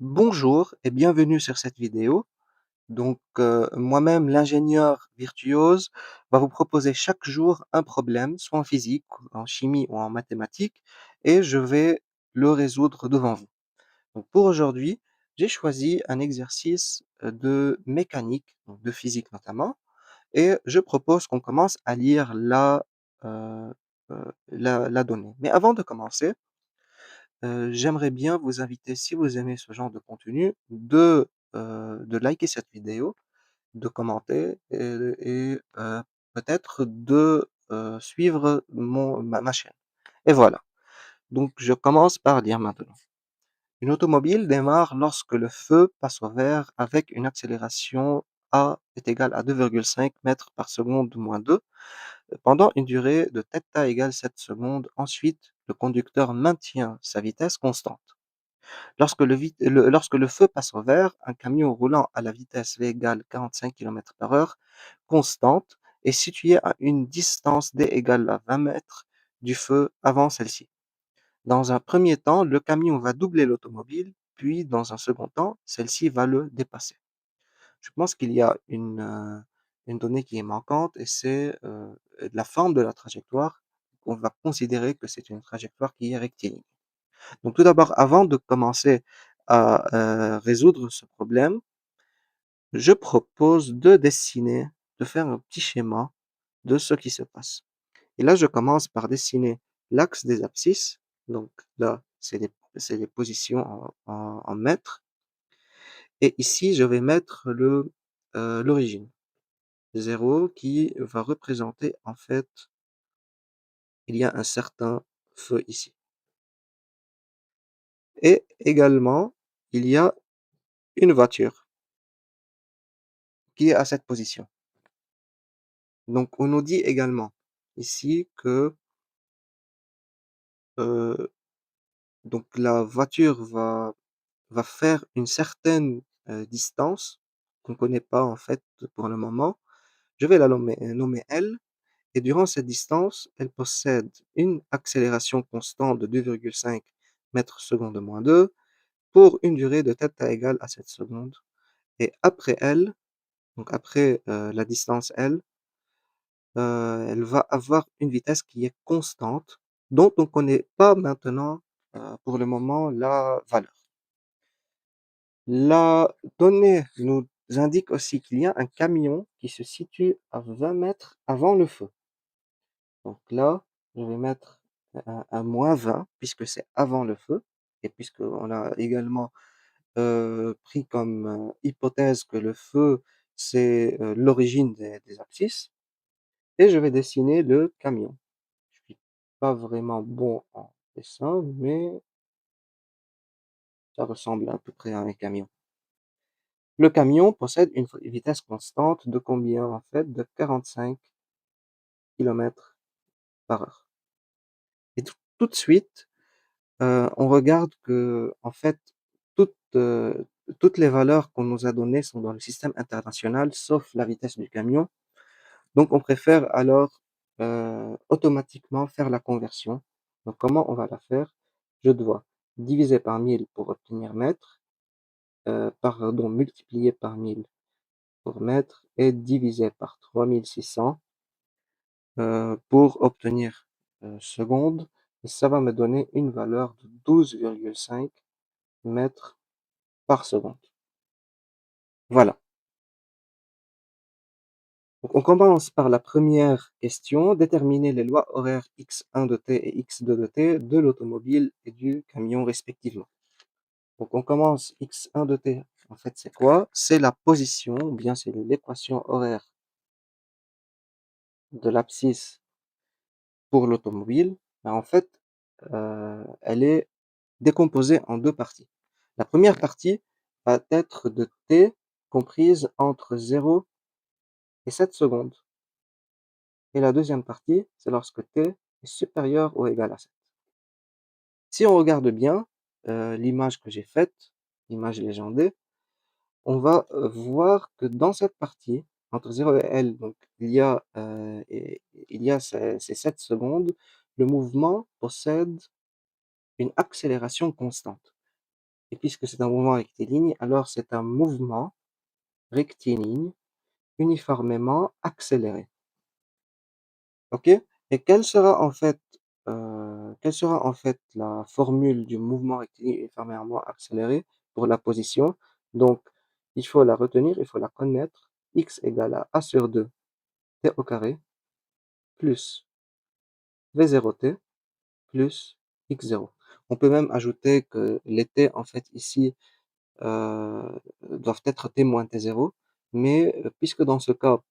Bonjour et bienvenue sur cette vidéo. Moi-même, l'ingénieur virtuose, va vous proposer chaque jour un problème, soit en physique, en chimie ou en mathématiques, et je vais le résoudre devant vous. Donc pour aujourd'hui, j'ai choisi un exercice de mécanique, donc de physique notamment, et je propose qu'on commence à lire euh, la donnée. Mais avant de commencer, j'aimerais bien vous inviter, si vous aimez ce genre de contenu, de liker cette vidéo, de commenter et peut-être de suivre ma chaîne. Et voilà, donc je commence par dire maintenant. Une automobile démarre lorsque le feu passe au vert avec une accélération A est égale à 2,5 mètres par seconde moins 2 pendant une durée de θ égale 7 secondes. Ensuite, le conducteur maintient sa vitesse constante. Lorsque le feu passe au vert, un camion roulant à la vitesse V égale 45 km/h constante est situé à une distance d égale à 20 mètres du feu avant celle-ci. Dans un premier temps, le camion va doubler l'automobile, puis dans un second temps, celle-ci va le dépasser. Je pense qu'il y a une donnée qui est manquante et c'est la forme de la trajectoire. On va considérer que c'est une trajectoire qui est rectiligne. Donc tout d'abord, avant de commencer à résoudre ce problème, je propose de faire un petit schéma de ce qui se passe. Et là, je commence par dessiner l'axe des abscisses. Donc là, c'est les positions en mètres. Et ici, je vais mettre l'origine. 0 qui va représenter, en fait, il y a un certain feu ici. Et également, il y a une voiture qui est à cette position. Donc, on nous dit également ici que euh, donc la voiture va faire une certaine distance qu'on ne connaît pas en fait pour le moment. Je vais la nommer L. Et durant cette distance, elle possède une accélération constante de 2,5 mètres secondes moins 2 pour une durée de θ égale à 7 secondes. Et après L, donc après la distance L, elle va avoir une vitesse qui est constante, dont on ne connaît pas maintenant, pour le moment, la valeur. La donnée nous indique aussi qu'il y a un camion qui se situe à 20 mètres avant le feu. Donc là, je vais mettre un -20 puisque c'est avant le feu et puisqu'on a également pris comme hypothèse que le feu, c'est l'origine des abscisses. Et je vais dessiner le camion. Je suis pas vraiment bon en dessin, mais ça ressemble à peu près à un camion. Le camion possède une vitesse constante de combien en fait? De 45 km/h. Et tout de suite, on regarde que en fait toutes les valeurs qu'on nous a données sont dans le système international, sauf la vitesse du camion. Donc on préfère alors automatiquement faire la conversion. Donc comment on va la faire? Je dois diviser par 1000 pour obtenir mètre, multiplier par 1000 pour mètre et diviser par 3600 pour obtenir seconde. Et ça va me donner une valeur de 12,5 mètres par seconde. Voilà. Donc on commence par la première question, déterminer les lois horaires x1 de t et x2 de t de l'automobile et du camion respectivement. Donc on commence x1 de t. En fait, c'est quoi? C'est la position, ou bien c'est l'équation horaire de l'abscisse pour l'automobile. Ben, en fait, elle est décomposée en deux parties. La première partie va être de t comprise entre 0 et 7 secondes. Et la deuxième partie, c'est lorsque t est supérieur ou égal à 7. Si on regarde bien l'image que j'ai faite, l'image légendée, on va voir que dans cette partie, entre 0 et L, donc il y a ces 7 secondes, le mouvement possède une accélération constante. Et puisque c'est un mouvement rectiligne, alors c'est un mouvement rectiligne uniformément accéléré. OK? Et quelle sera en fait la formule du mouvement rectiligne uniformément accéléré pour la position? Donc, il faut la retenir, il faut la connaître. X égale à A sur 2 t au carré plus V0 t plus X0. On peut même ajouter que les t, en fait, ici, doivent être t moins t0, mais puisque dans ce cas,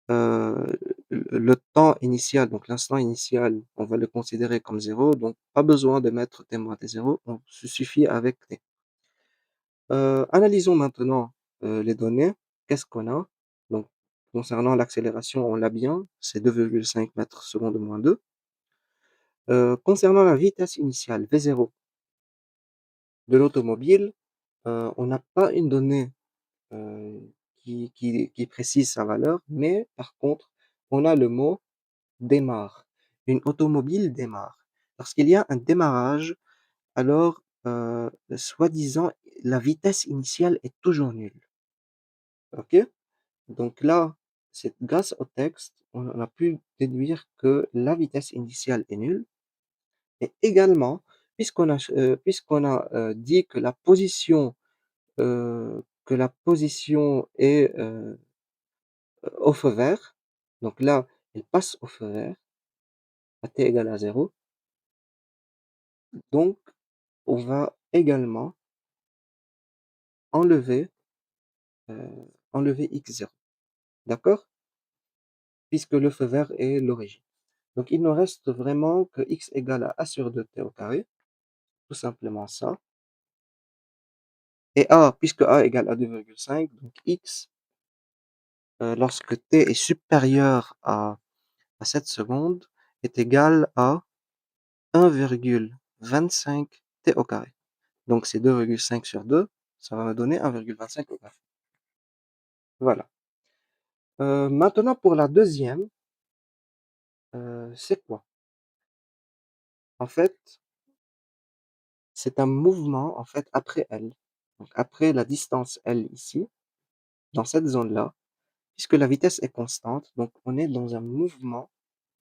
Heu, le temps initial, donc l'instant initial, on va le considérer comme 0, donc pas besoin de mettre t moins t0, on se suffit avec t. Analysons maintenant, les données. Qu'est-ce qu'on a? Donc concernant l'accélération, on l'a bien, c'est 2,5 m/s moins 2. Concernant la vitesse initiale V0 de l'automobile, on n'a pas une donnée, qui précise sa valeur, mais par contre, on a le mot démarre. Une automobile démarre. Lorsqu'il y a un démarrage, alors, soi-disant, la vitesse initiale est toujours nulle. OK? Donc là, c'est grâce au texte, on a pu déduire que la vitesse initiale est nulle et également, puisqu'on a dit que la position est, au feu vert, donc là, elle passe au feu vert à t égale à 0, donc on va également enlever, enlever x0, d'accord? Puisque le feu vert est l'origine. Donc il nous reste vraiment que x égale à a sur 2 t au carré, tout simplement ça. Et a, puisque a égale à 2,5, donc x, lorsque t est supérieur à 7 secondes, est égal à 1,25 t au carré. Donc c'est 2,5 sur 2, ça va me donner 1,25 au carré. Voilà. Maintenant pour la deuxième, c'est quoi? En fait, c'est un mouvement, en fait, après L. Donc après la distance L ici, dans cette zone-là, puisque la vitesse est constante, donc on est dans un mouvement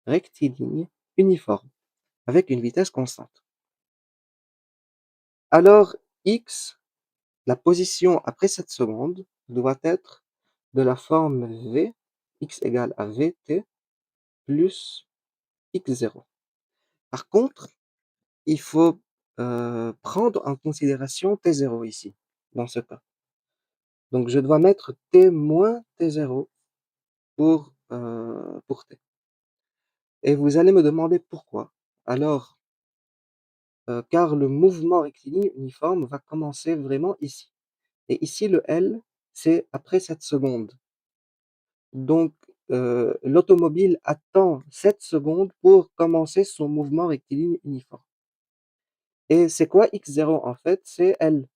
rectiligne uniforme, avec une vitesse constante. Alors x, la position après cette seconde, doit être de la forme v, x égale à vt plus x0. Par contre, il faut prendre en considération t0 ici, dans ce cas. Donc je dois mettre t moins t0 pour t. Et vous allez me demander pourquoi. Alors, car le mouvement rectiligne uniforme va commencer vraiment ici. Et ici, le L, c'est après 7 secondes. Donc, l'automobile attend 7 secondes pour commencer son mouvement rectiligne uniforme. Et c'est quoi x0 en fait? C'est L.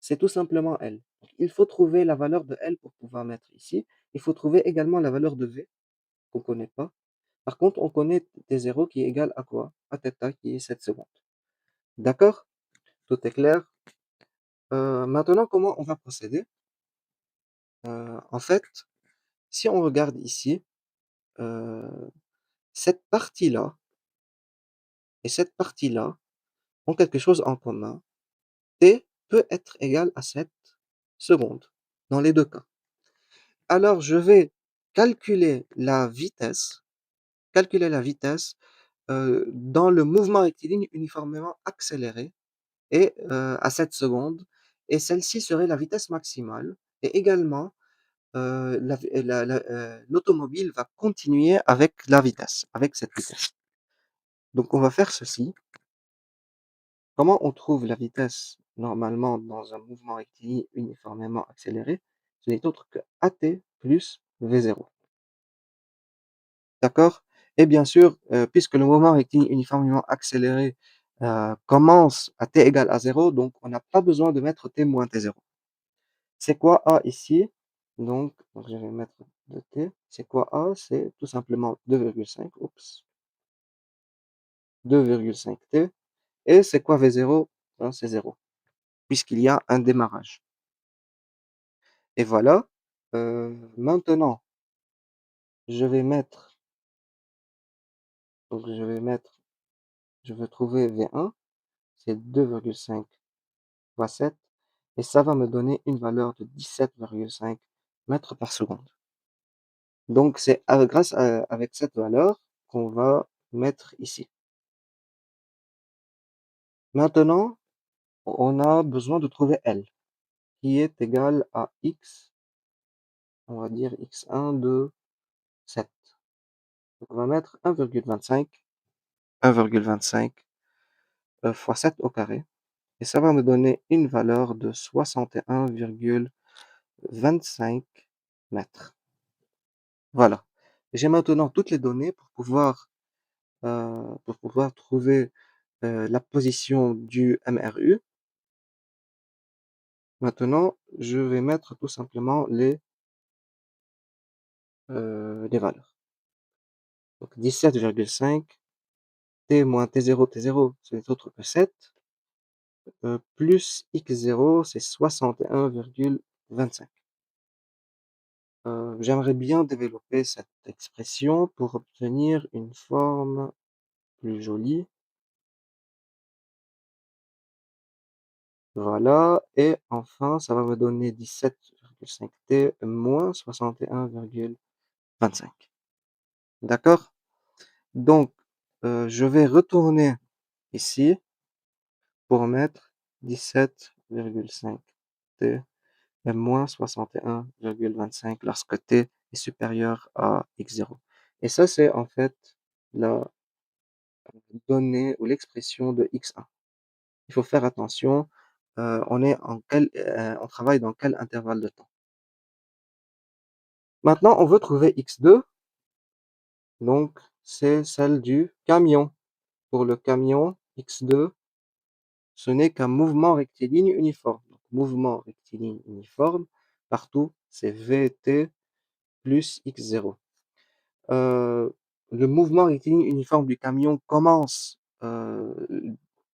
C'est tout simplement L. Donc, il faut trouver la valeur de L pour pouvoir mettre ici. Il faut trouver également la valeur de V, qu'on ne connaît pas. Par contre, on connaît T0 qui est égal à quoi? À θ qui est 7 secondes. D'accord? Tout est clair? Maintenant, comment on va procéder? En fait, si on regarde ici, heu, cette partie-là et cette partie-là ont quelque chose en commun. T peut être égal à 7 secondes, dans les 2 cas. Alors je vais calculer la vitesse calculer la vitesse, dans le mouvement rectiligne uniformément accéléré et à 7 secondes, et celle-ci serait la vitesse maximale et également, l'automobile va continuer avec la vitesse, avec cette vitesse. Donc on va faire ceci. Comment on trouve la vitesse normalement dans un mouvement rectiligne uniformément accéléré? Ce n'est autre que AT plus V0. D'accord? Et bien sûr, puisque le mouvement rectiligne uniformément accéléré, commence à t égale à 0, donc on n'a pas besoin de mettre t moins t0. C'est quoi A ici? Donc je vais mettre de t. C'est quoi A? C'est tout simplement 2,5, oups, 2,5 t. Et c'est quoi V0? X1 c'est 0, puisqu'il y a un démarrage. Et voilà, maintenant je vais mettre donc je vais trouver V1, c'est 2,5 fois 7 et ça va me donner une valeur de 17,5 mètres par seconde. Donc c'est grâce à avec cette valeur qu'on va mettre ici. Maintenant, on a besoin de trouver L, qui est égal à X, on va dire X1 de 7. Donc on va mettre 1,25 fois 7 au carré et ça va me donner une valeur de 61,25 mètres. Voilà. J'ai maintenant toutes les données pour pouvoir trouver, la position du MRU. Maintenant, je vais mettre tout simplement les valeurs. Donc 17,5 T moins T0, T0, ce n'est autre que 7, plus X0, c'est 61,25. J'aimerais bien développer cette expression pour obtenir une forme plus jolie. Voilà, et enfin, ça va me donner 17,5T moins 61,25. D'accord? Donc, je vais retourner ici pour mettre 17,5T et moins 61,25 lorsque T est supérieur à X0. Et ça, c'est en fait la donnée ou l'expression de X1. Il faut faire attention, on travaille dans quel intervalle de temps. Maintenant, on veut trouver X2, donc c'est celle du camion. Pour le camion, X2, ce n'est qu'un mouvement rectiligne uniforme. Donc, mouvement rectiligne uniforme, partout, c'est VT plus X0. Euh, le mouvement rectiligne uniforme du camion commence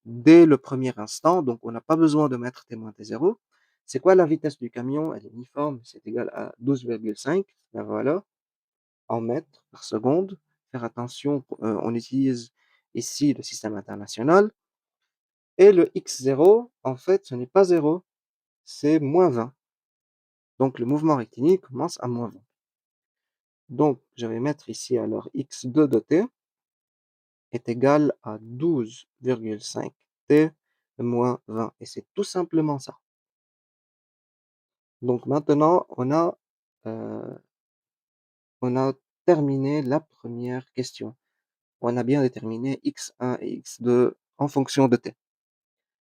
dès le premier instant, donc on n'a pas besoin de mettre T moins T0. C'est quoi la vitesse du camion? Elle est uniforme, c'est égal à 12,5. Ben voilà, en mètres par seconde. Faire attention, on utilise ici le système international. Et le x0, en fait, ce n'est pas 0, c'est moins 20. Donc le mouvement rectiligne commence à moins 20. Donc je vais mettre ici alors x2 de t est égal à 12,5 t moins 20. Et c'est tout simplement ça. Donc maintenant, euh, on a terminé la première question. On a bien déterminé x1 et x2 en fonction de t.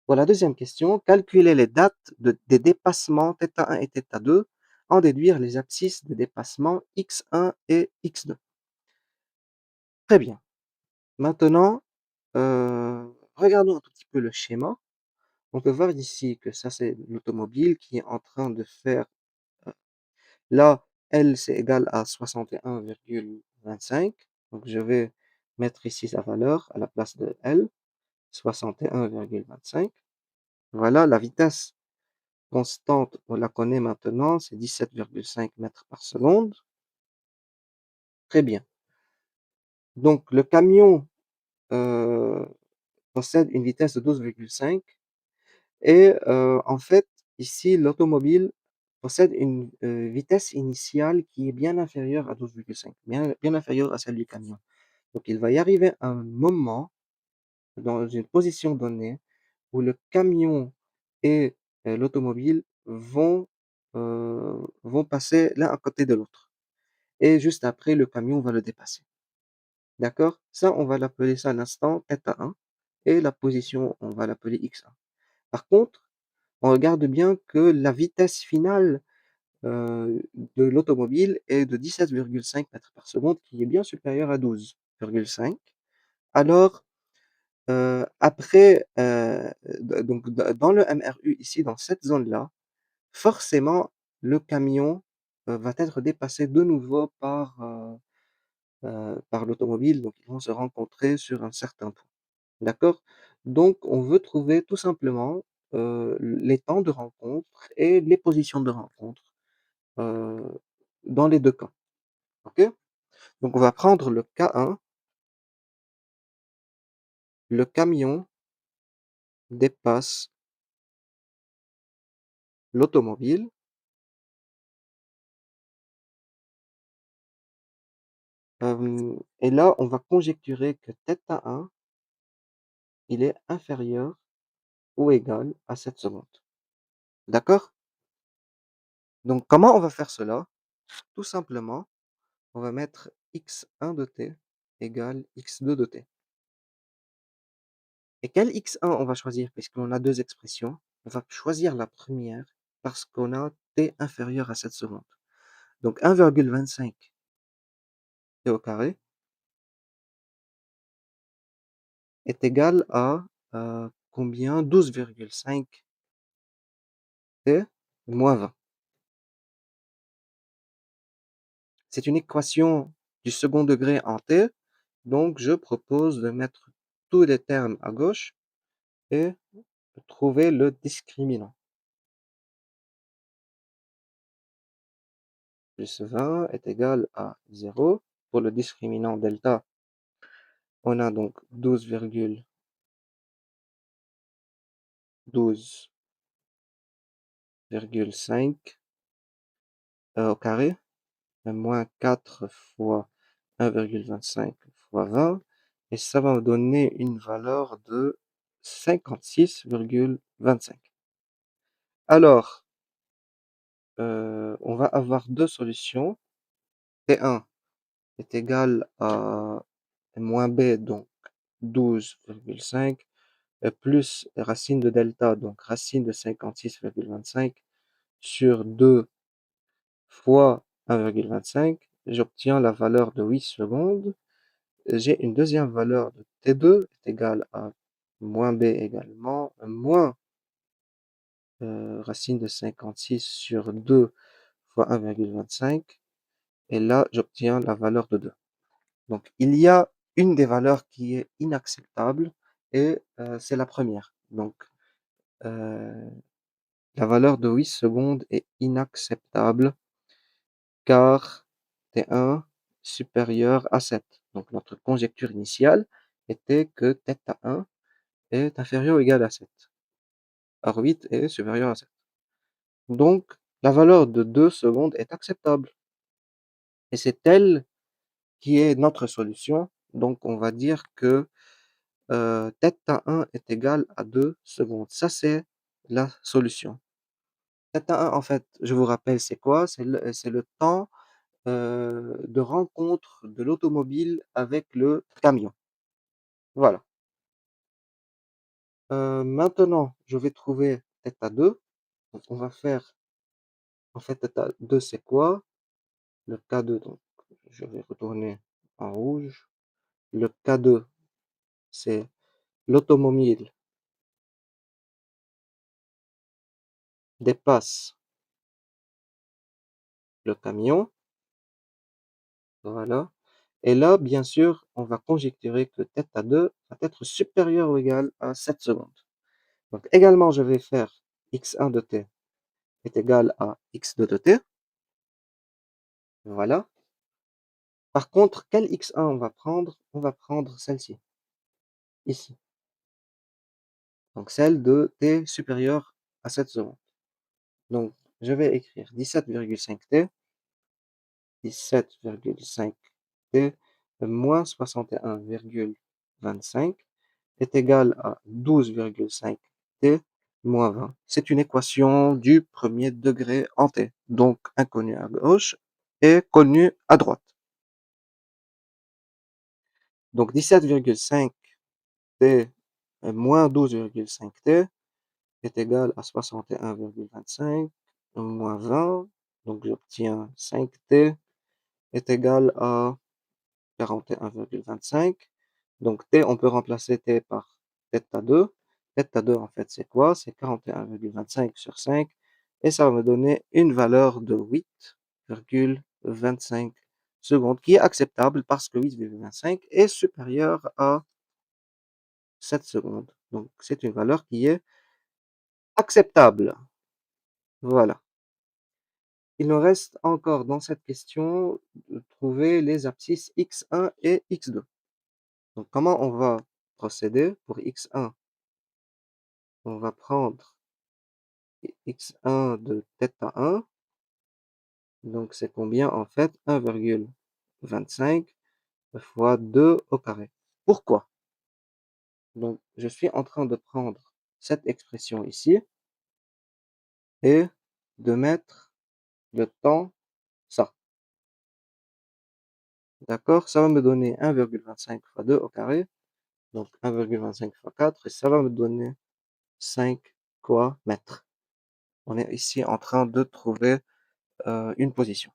Pour la deuxième question, calculer les dates des dépassements θ1 et θ2, en déduire les abscisses des dépassements x1 et x2. Très bien. Maintenant, regardons un tout petit peu le schéma. On peut voir ici que ça, c'est l'automobile qui est en train de faire, euh, là, L, c'est égal à 61,25. Donc, je vais mettre ici sa valeur à la place de L, 61,25. Voilà, la vitesse constante, on la connaît maintenant, c'est 17,5 mètres par seconde. Très bien. Donc, le camion possède une vitesse de 12,5 et en fait, ici, l'automobile possède une vitesse initiale qui est bien inférieure à 12,5, bien inférieure à celle du camion. Donc, il va y arriver un moment dans une position donnée où le camion et l'automobile vont passer l'un à côté de l'autre. Et juste après, le camion va le dépasser. D'accord? Ça, on va l'appeler ça l'instant θ1 et la position, on va l'appeler x1. Par contre, on regarde bien que la vitesse finale de l'automobile est de 17,5 mètres par seconde, qui est bien supérieure à 12,5. Alors, après, donc dans le MRU, ici, dans cette zone-là, forcément, le camion va être dépassé de nouveau par l'automobile, donc ils vont se rencontrer sur un certain point. D'accord? Donc on veut trouver tout simplement, les temps de rencontre et les positions de rencontre, heu, dans les 2 cas, OK? Donc on va prendre le cas 1, le camion dépasse l'automobile, et là on va conjecturer que θ1 il est inférieur ou égal à 7 secondes. D'accord? Donc comment on va faire cela? Tout simplement, on va mettre x1 de t égale x2 de t. Et quel x1 on va choisir? Puisqu'on a 2 expressions, on va choisir la première parce qu'on a t inférieur à 7 secondes. Donc 1,25 t au carré est égal à, combien? 12,5 t moins 20. C'est une équation du second degré en t, donc je propose de mettre tous les termes à gauche et de trouver le discriminant. Plus 20 est égal à 0. Pour le discriminant delta, on a donc 12,5 au carré, moins 4 fois 1,25 fois 20, et ça va me donner une valeur de 56,25. Alors, on va avoir deux solutions. T1 est égal à moins b, donc 12,5, plus racine de delta, donc racine de 56,25 sur 2 fois 1,25, j'obtiens la valeur de 8 secondes. J'ai une deuxième valeur de T2 est égale à moins B également, moins racine de 56 sur 2 fois 1,25. Et là, j'obtiens la valeur de 2. Donc, il y a une des valeurs qui est inacceptable et c'est la première. Donc, euh, la valeur de 8 secondes est inacceptable car T1 supérieur à 7. Donc notre conjecture initiale était que θ1 est inférieur ou égal à 7. Or 8 est supérieur à 7. Donc la valeur de 2 secondes est acceptable. Et c'est elle qui est notre solution. Donc on va dire que θ1 est égal à 2 secondes. Ça, c'est la solution. θ1, en fait, je vous rappelle, c'est quoi? C'est le temps de rencontre de l'automobile avec le camion. Voilà. Maintenant, je vais trouver θ2. Donc, on va faire, en fait, θ2, c'est quoi? Le K2, donc, je vais retourner en rouge. Le K2, c'est l'automobile dépasse le camion. Voilà. Et là, bien sûr, on va conjecturer que θ2 va être supérieur ou égal à 7 secondes. Donc, également, je vais faire x1 de t est égal à x2 de t. Voilà. Par contre, quel x1 on va prendre? On va prendre celle-ci, ici. Donc celle de t supérieur à 7 secondes. Donc je vais écrire 17,5t, 17,5t moins 61,25 est égal à 12,5t moins 20. C'est une équation du premier degré en t, donc inconnue à gauche et connue à droite. Donc 17,5t moins 12,5t est égal à 61,25 moins 20. Donc j'obtiens 5t est égal à 41,25. Donc t, on peut remplacer t par θ2. θ2, en fait, c'est quoi? C'est 41,25 sur 5. Et ça va me donner une valeur de 8,25 secondes, qui est acceptable parce que 8,25 est supérieur à 7 secondes. Donc c'est une valeur qui est acceptable. Voilà. Il nous reste encore dans cette question de trouver les abscisses x1 et x2. Donc comment on va procéder? Pour x1, on va prendre x1 de θ1, donc c'est combien en fait? 1,25 fois 2 au carré. Pourquoi? Donc je suis en train de prendre cette expression ici et de mettre le temps ça. D'accord? Ça va me donner 1,25 fois 2 au carré, donc 1,25 fois 4, et ça va me donner 5 quoi mètres. On est ici en train de trouver une position.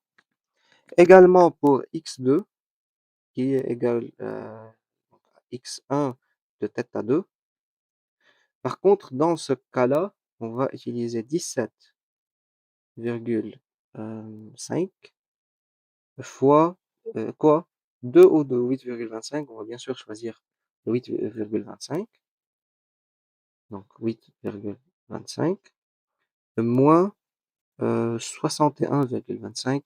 Également pour x2, qui est égal à x1 de θ2. Par contre, dans ce cas-là, on va utiliser 17,5 fois quoi? 2 ou de 8,25. On va bien sûr choisir le 8,25. Donc 8,25 moins 61,25.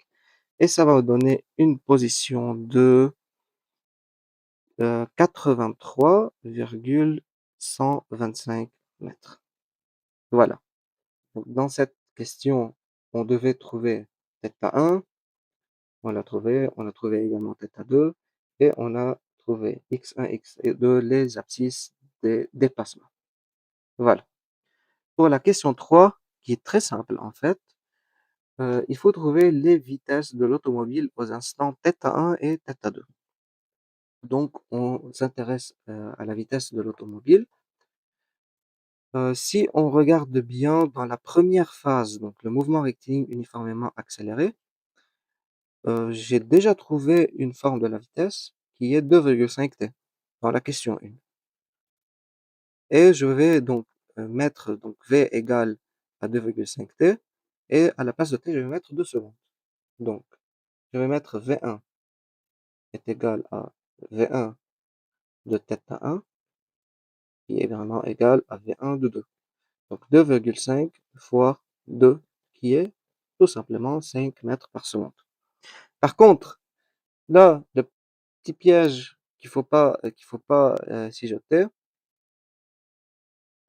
Et ça va me donner une position de 83,125 mètres. Voilà. Donc, dans cette question, on devait trouver θ1, on a trouvé également θ2, et on a trouvé x1, x2, les abscisses des déplacements. Voilà. Pour la question 3, qui est très simple en fait, il faut trouver les vitesses de l'automobile aux instants θ1 et θ2. Donc, on s'intéresse à la vitesse de l'automobile. Si on regarde bien dans la première phase, donc le mouvement rectiligne uniformément accéléré, j'ai déjà trouvé une forme de la vitesse qui est 2,5 t dans la question 1. Et je vais donc mettre donc v égale à 2,5 t, et à la place de t, je vais mettre 2 secondes. Donc, je vais mettre v1 est égal à v1 de θ1, qui est vraiment égal à v1 de 2. Donc 2,5 fois 2, qui est tout simplement 5 mètres par seconde. Par contre, là, le petit piège qu'il faut pas s'y jeter,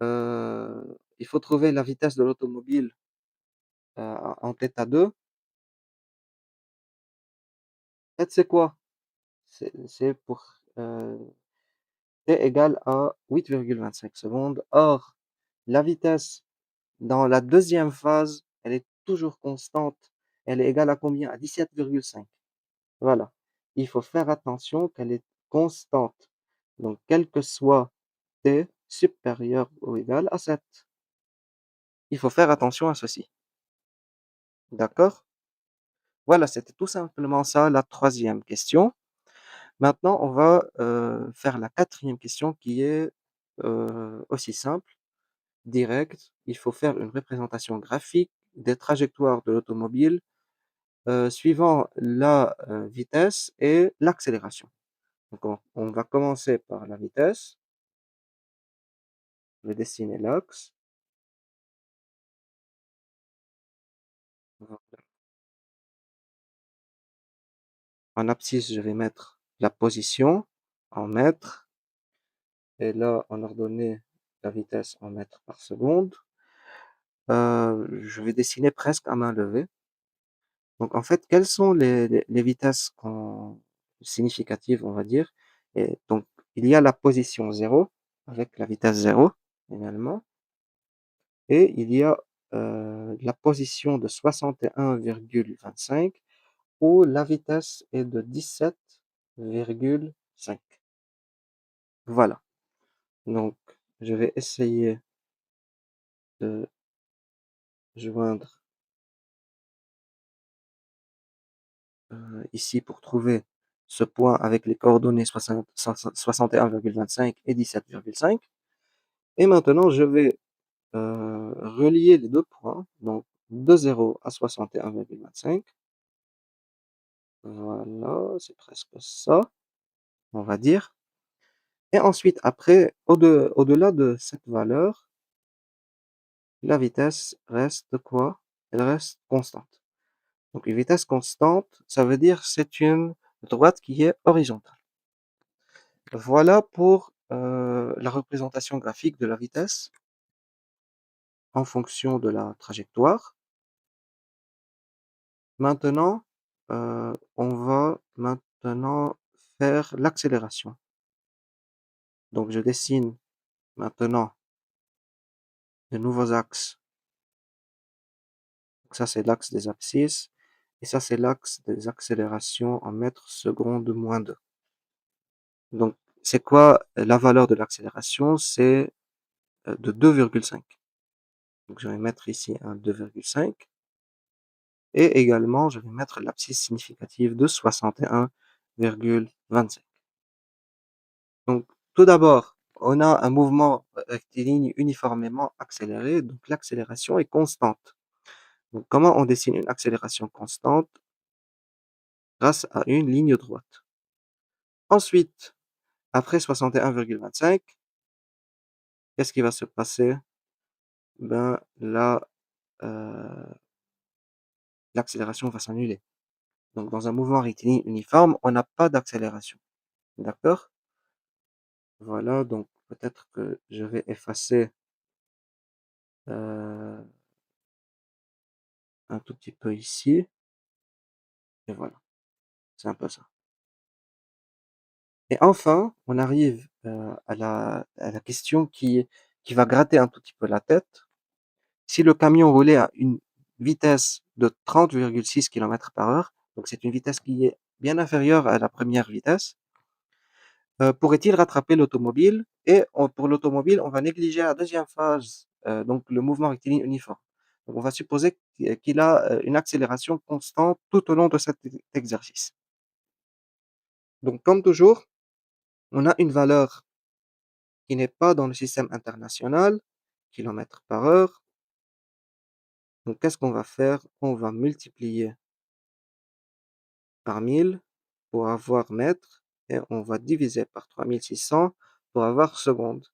il faut trouver la vitesse de l'automobile en θ2. En fait, c'est quoi? C'est pour t égale à 8,25 secondes. Or, la vitesse dans la deuxième phase, elle est toujours constante. Elle est égale à combien? À 17,5. Voilà. Il faut faire attention qu'elle est constante. Donc, quel que soit t supérieur ou égal à 7. Il faut faire attention à ceci. D'accord? Voilà, c'était tout simplement ça la troisième question. Maintenant, on va faire la quatrième question qui est aussi simple, directe. Il faut faire une représentation graphique des trajectoires de l'automobile suivant la vitesse et l'accélération. Donc, on va commencer par la vitesse. Je vais dessiner l'axe. En abscisse, je vais mettre la position en mètres, et là, en ordonnée, la vitesse en mètres par seconde. Je vais dessiner presque à main levée. Donc en fait, quelles sont les vitesses significatives, on va dire? Et donc, il y a la position 0, avec la vitesse 0, également, et il y a la position de 61,25, où la vitesse est de 17,5. Voilà. Donc, je vais essayer de joindre ici pour trouver ce point avec les coordonnées 61,25 et 17,5. Et maintenant, je vais relier les deux points, donc de 0 à 61,25. Voilà, c'est presque ça, on va dire. Et ensuite, après, au-delà de cette valeur, la vitesse reste quoi? Elle reste constante. Donc une vitesse constante, ça veut dire c'est une droite qui est horizontale. Voilà pour la représentation graphique de la vitesse en fonction de la trajectoire. Maintenant, on va maintenant faire l'accélération. Donc je dessine maintenant de nouveaux axes. Donc ça, c'est l'axe des abscisses et ça, c'est l'axe des accélérations en mètres secondes moins 2. Donc, c'est quoi la valeur de l'accélération? C'est de 2,5. Donc, je vais mettre ici un 2,5 et également, je vais mettre l'abscisse significative de 61,25. Donc, tout d'abord, on a un mouvement rectiligne uniformément accéléré, donc l'accélération est constante. Donc, comment on dessine une accélération constante? Grâce à une ligne droite. Ensuite, après 61,25, qu'est-ce qui va se passer? Ben là, l'accélération va s'annuler. Donc, dans un mouvement rectiligne uniforme, on n'a pas d'accélération. D'accord? Voilà, donc peut-être que je vais effacer un tout petit peu ici. Et voilà, c'est un peu ça. Et enfin, on arrive à la question qui va gratter un tout petit peu la tête. Si le camion roulait à une vitesse de 30,6 km/h, donc c'est une vitesse qui est bien inférieure à la première vitesse, pourrait-il rattraper l'automobile? Et pour l'automobile, on va négliger la deuxième phase, donc le mouvement rectiligne uniforme. Donc on va supposer qu'il a une accélération constante tout au long de cet exercice. Donc comme toujours, on a une valeur qui n'est pas dans le système international, kilomètres par heure. Donc qu'est-ce qu'on va faire? On va multiplier par 1000 pour avoir mètres et on va diviser par 3600 pour avoir secondes.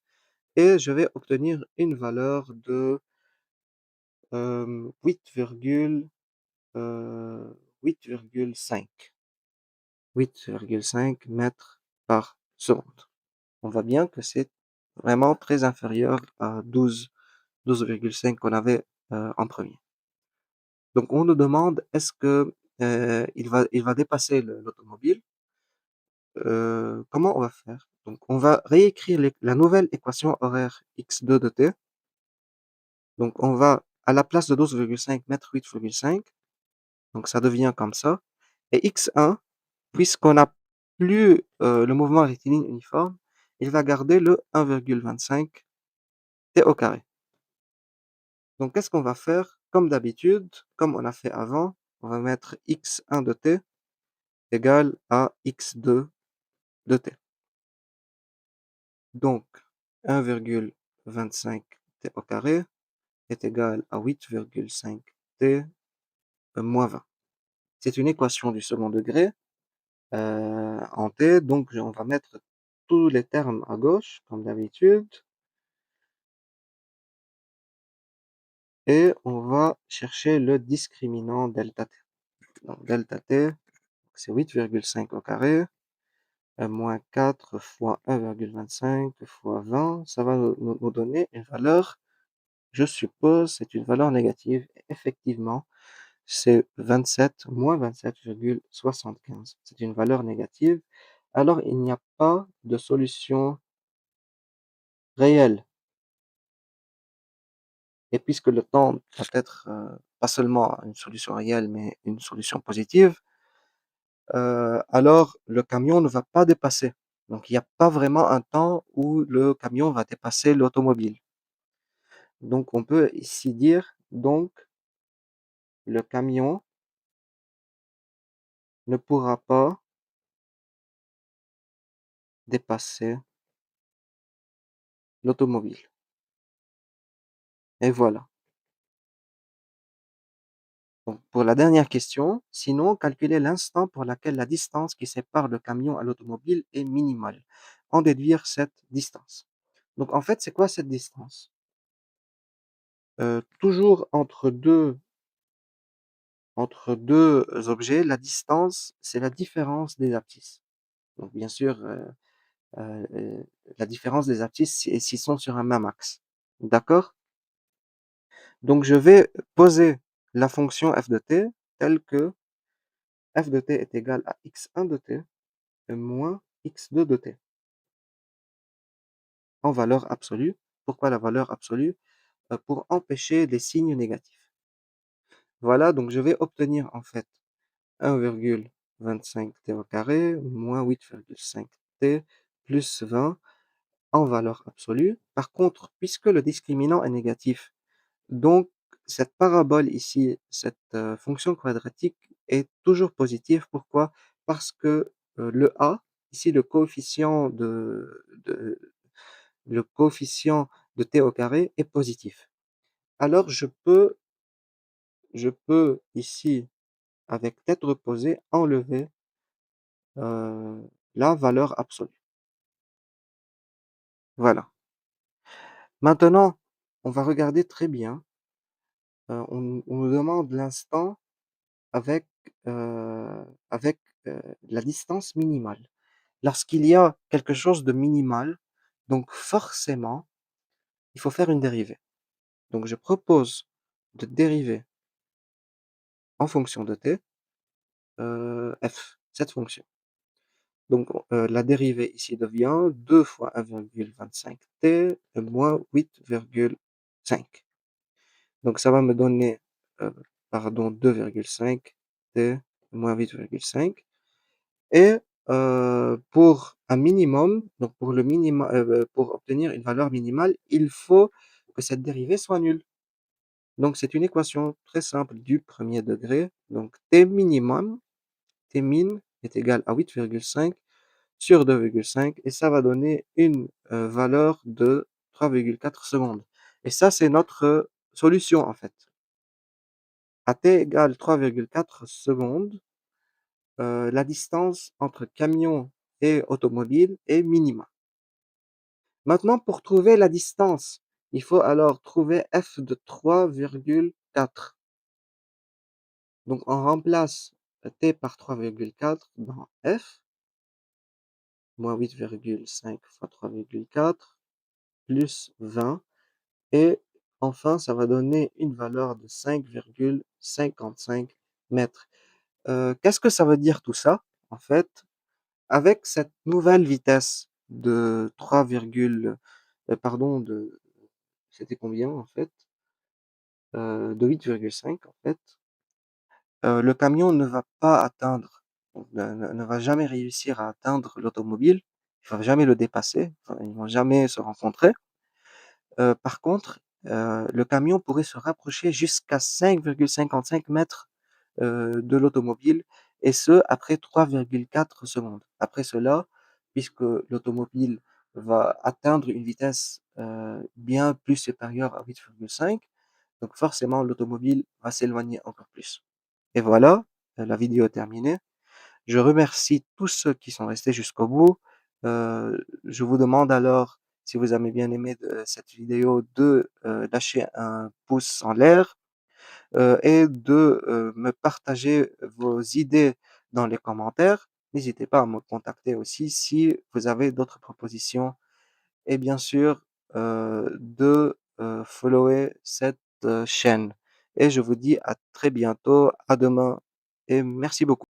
Et je vais obtenir une valeur de 8, 8,5. 8,5 mètres par seconde. On voit bien que c'est vraiment très inférieur à 12,5 qu'on avait en premier. Donc on nous demande est-ce que il va dépasser l'automobile. Comment on va faire? Donc on va réécrire la nouvelle équation horaire x2 de t. Donc on va à la place de 12,5 mettre 8,5. Donc ça devient comme ça. Et x1, puisqu'on n'a plus le mouvement rectiligne uniforme, il va garder le 1,25 t au carré. Donc qu'est-ce qu'on va faire? Comme d'habitude, comme on a fait avant, on va mettre x1 de t égale à x2 de t. Donc 1,25 t au carré est égal à 8,5 t moins 20. C'est une équation du second degré en t, donc on va mettre tous les termes à gauche, comme d'habitude, et on va chercher le discriminant delta t. Donc delta t, c'est 8,5 au carré, moins 4 fois 1,25 fois 20, ça va nous donner une valeur, je suppose, c'est une valeur négative. Effectivement, c'est 27, moins 27,75. C'est une valeur négative. Alors, il n'y a pas de solution réelle. Et puisque le temps va être pas seulement une solution réelle, mais une solution positive, alors le camion ne va pas dépasser. Donc, il n'y a pas vraiment un temps où le camion va dépasser l'automobile. Donc, on peut ici dire, donc, le camion ne pourra pas dépasser l'automobile. Et voilà. Donc, pour la dernière question, sinon, calculer l'instant pour lequel la distance qui sépare le camion à l'automobile est minimale. en déduire cette distance. Donc en fait, c'est quoi cette distance? Toujours entre deux objets, la distance, c'est la différence des abscisses. Donc bien sûr, la différence des abscisses s'ils sont sur un même axe. D'accord? Donc je vais poser la fonction f de t telle que f de t est égal à x1 de t moins x2 de t en valeur absolue. Pourquoi la valeur absolue? Pour empêcher les signes négatifs. Voilà, donc je vais obtenir en fait 1,25 t au carré moins 8,5 t plus 20 en valeur absolue. Par contre, puisque le discriminant est négatif, donc cette parabole ici, cette fonction quadratique est toujours positive. Pourquoi? Parce que le a, ici le coefficient de t au carré est positif. Alors je peux ici, avec tête reposée, enlever la valeur absolue. Voilà. Maintenant, on va regarder très bien. On nous demande l'instant avec, avec la distance minimale. Lorsqu'il y a quelque chose de minimal, donc forcément, il faut faire une dérivée. Donc je propose de dériver en fonction de t, f, cette fonction. Donc la dérivée ici devient 2 fois 1,25 t moins 8,5. Donc ça va me donner, pardon, 2,5 t moins 8,5. Et pour un minimum, donc pour obtenir une valeur minimale, il faut que cette dérivée soit nulle. Donc c'est une équation très simple du premier degré. Donc t minimum, t min est égal à 8,5 sur 2,5 et ça va donner une valeur de 3,4 secondes. Et ça, c'est notre solution en fait. À t égale 3,4 secondes, la distance entre camion et automobile est minimale. Maintenant, pour trouver la distance, il faut alors trouver f de 3,4. Donc on remplace t par 3,4 dans f, moins 8,5 fois 3,4, plus 20, et enfin ça va donner une valeur de 5,55 mètres. Qu'est-ce que ça veut dire tout ça? En fait, avec cette nouvelle vitesse de 3, pardon, c'était combien en fait? De 8,5 en fait. Le camion ne va pas atteindre, ne va jamais réussir à atteindre l'automobile. Il va jamais le dépasser. Enfin, ils vont jamais se rencontrer. Par contre, le camion pourrait se rapprocher jusqu'à 5,55 mètres de l'automobile, et ce après 3,4 secondes. Après cela, puisque l'automobile va atteindre une vitesse bien plus supérieure à 8,5, donc forcément l'automobile va s'éloigner encore plus. Et voilà, la vidéo est terminée. Je remercie tous ceux qui sont restés jusqu'au bout. Je vous demande alors, si vous avez bien aimé cette vidéo, de lâcher un pouce en l'air et de me partager vos idées dans les commentaires. N'hésitez pas à me contacter aussi si vous avez d'autres propositions. Et bien sûr, de follower cette chaîne. Et je vous dis à très bientôt, à demain et merci beaucoup.